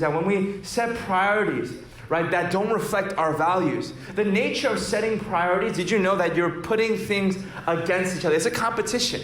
that when we set priorities, right, that don't reflect our values, the nature of setting priorities, did you know that you're putting things against each other? It's a competition.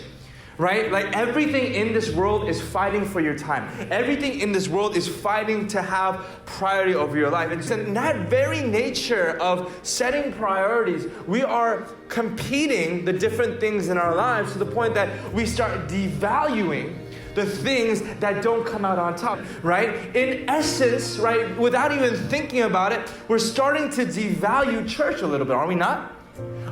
Right? Like everything in this world is fighting for your time. Everything in this world is fighting to have priority over your life. And so in that very nature of setting priorities, we are competing the different things in our lives to the point that we start devaluing the things that don't come out on top, right? In essence, right, without even thinking about it, we're starting to devalue church a little bit, are we not?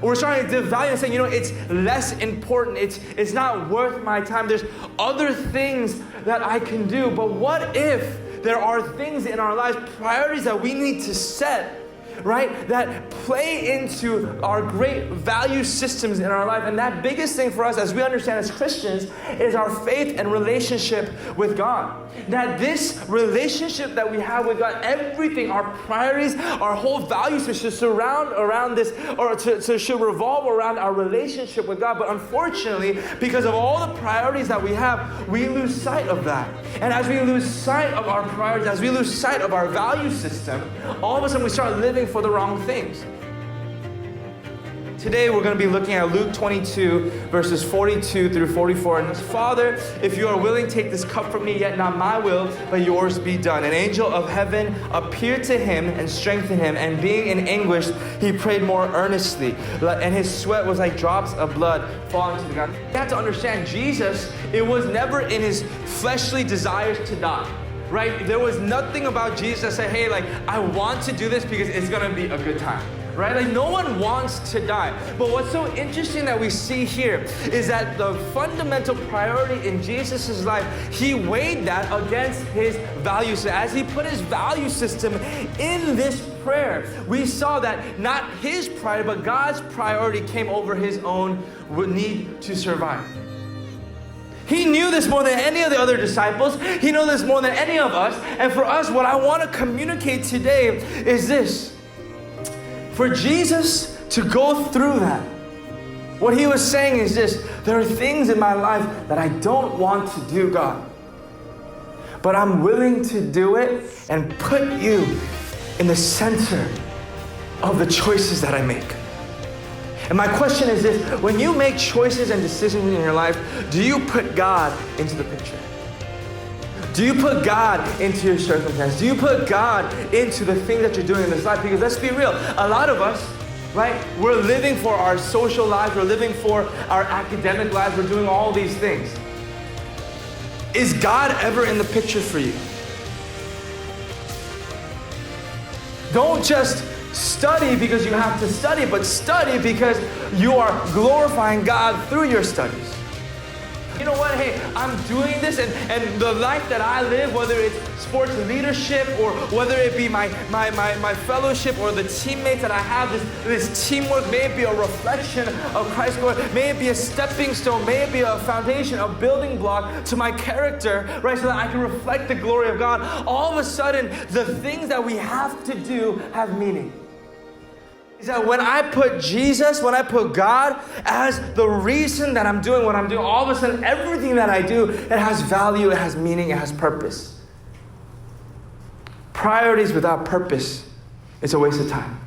We're starting to devalue and saying, it's less important. It's not worth my time. There's other things that I can do. But what if there are things in our lives, priorities that we need to set, right, that play into our great value systems in our life? And that biggest thing for us, as we understand as Christians, is our faith and relationship with God. That this relationship that we have with God, everything, our priorities, our whole values should surround around this, or should revolve around our relationship with God. But unfortunately, because of all the priorities that we have, we lose sight of that. And as we lose sight of our priorities, as we lose sight of our value system, all of a sudden we start living for the wrong things. Today we're going to be looking at Luke 22, verses 42 through 44. And Father, if you are willing, take this cup from me, yet not my will, but yours be done. An angel of heaven appeared to him and strengthened him, and being in anguish, he prayed more earnestly, and his sweat was like drops of blood falling to the ground. You have to understand, Jesus, it was never in his fleshly desires to die. Right? There was nothing about Jesus that said, hey, like, I want to do this because it's going to be a good time. Right? Like, no one wants to die. But what's so interesting that we see here is that the fundamental priority in Jesus' life, he weighed that against his values. So as he put his value system in this prayer, we saw that not his priority, but God's priority came over his own need to survive. He knew this more than any of the other disciples. He knew this more than any of us. And for us, what I want to communicate today is this. For Jesus to go through that, what he was saying is this: there are things in my life that I don't want to do, God. But I'm willing to do it and put you in the center of the choices that I make. And my question is this: when you make choices and decisions in your life, do you put God into the picture? Do you put God into your circumstance? Do you put God into the things that you're doing in this life? Because let's be real, a lot of us, right, we're living for our social lives, we're living for our academic lives, we're doing all these things. Is God ever in the picture for you? Don't just study because you have to study, but study because you are glorifying God through your studies. You know what? Hey, I'm doing this, and the life that I live, whether it's sports leadership or whether it be my fellowship or the teammates that I have, this teamwork, may it be a reflection of Christ's glory, may it be a stepping stone, may it be a foundation, a building block to my character, right, so that I can reflect the glory of God. All of a sudden, the things that we have to do have meaning. Is that when I put Jesus, when I put God as the reason that I'm doing what I'm doing, all of a sudden everything that I do, it has value, it has meaning, it has purpose. Priorities without purpose, it's a waste of time.